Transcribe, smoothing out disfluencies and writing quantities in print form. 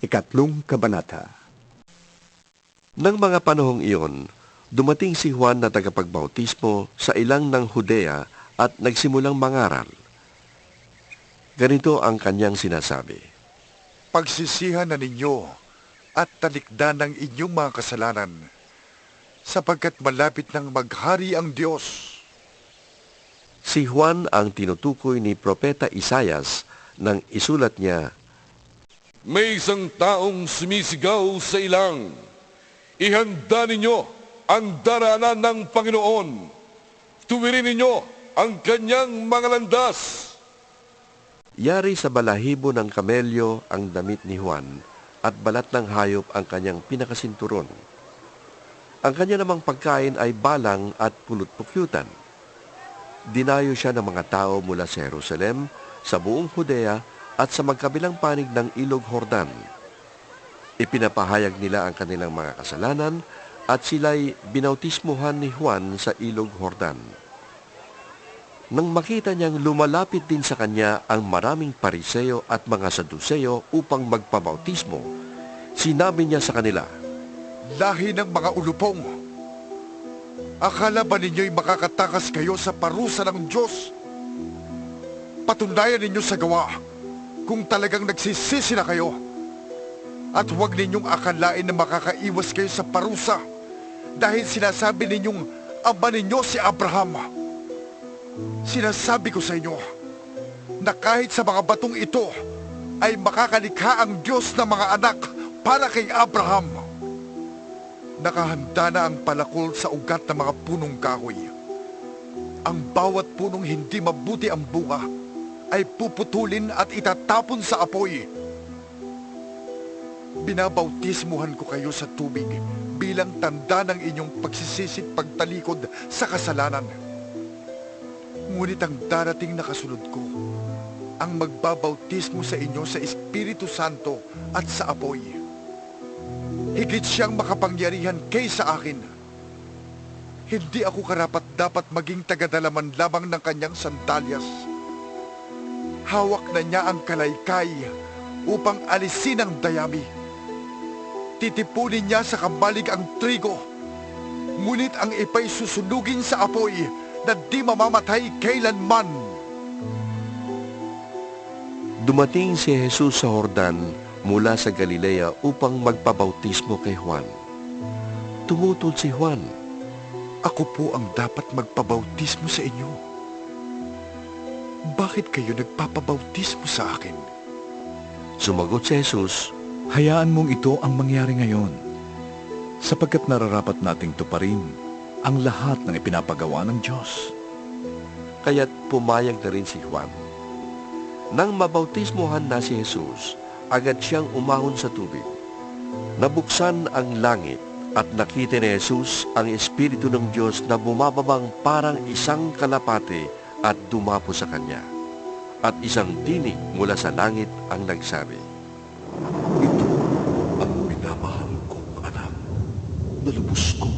Ikatlong Kabanata. Nang mga panahong iyon, dumating si Juan na tagapagbautismo sa ilang ng Judea at nagsimulang mangaral. Ganito ang kanyang sinasabi. Pagsisihan na ninyo at talikdan ng inyong mga kasalanan, sapagkat malapit nang maghari ang Diyos. Si Juan ang tinutukoy ni Propeta Isaias nang isulat niya, May isang taong sumisigaw sa ilang, ihanda ninyo ang daranan ng Panginoon. Tuwirin ninyo ang kanyang mga landas. Yari sa balahibo ng kamelyo ang damit ni Juan at balat ng hayop ang kanyang pinakasinturon. Ang kanya namang pagkain ay balang at pulot-pukyutan. Dinayo siya ng mga tao mula sa Jerusalem, sa buong Judea at sa magkabilang panig ng Ilog Jordan. Ipinapahayag nila ang kanilang mga kasalanan at sila'y binautismuhan ni Juan sa Ilog Jordan. Nang makita niyang lumalapit din sa kanya ang maraming Pariseo at mga Saduseo upang magpabautismo, sinabi niya sa kanila, Lahi ng mga ulupong, akala ba ninyo'y makakatakas kayo sa parusa ng Diyos? Patunayan ninyo sa gawa kung talagang nagsisisi na kayo. At huwag ninyong akalain na makakaiwas kayo sa parusa dahil sinasabi ninyong ama ninyo si Abraham. Sinasabi ko sa inyo na kahit sa mga batong ito ay makakalikha ang Diyos ng mga anak para kay Abraham. Nakahanda na ang palakol sa ugat ng mga punong kahoy. Ang bawat punong hindi mabuti ang bunga ay puputulin at itatapon sa apoy. Binabautismuhan ko kayo sa tubig bilang tanda ng inyong pagsisisit pagtalikod sa kasalanan. Ngunit ang darating na kasunod ko, ang magbabautismo sa inyo sa Espiritu Santo at sa apoy. Higit siyang makapangyarihan kaysa akin. Hindi ako karapat-dapat maging tagadalaman lamang ng kanyang sandalyas. Hawak na niya ang kalaykay upang alisin ang dayami. Titipunin niya sa kambalig ang trigo, ngunit ang ipay susunugin sa apoy na di mamamatay kailanman. dumating si Jesus sa Jordan mula sa Galilea upang magpabautismo kay Juan. Tumutol si Juan, Ako po ang dapat magpabautismo sa inyo. Bakit kayo nagpapabautismo sa akin? Sumagot si Jesus, Hayaan mong ito ang mangyari ngayon, sapagkat nararapat nating tuparin ang lahat ng ipinapagawa ng Diyos. kaya't pumayag na rin si Juan. Nang mabautismohan na si Jesus, agad siyang umahon sa tubig. Nabuksan ang langit at nakita ni Jesus ang Espiritu ng Diyos na bumababang parang isang kalapate at dumapo sa kanya. At isang tinig mula sa langit ang nagsabi, Ito ang minamahal kong anak na lubos kong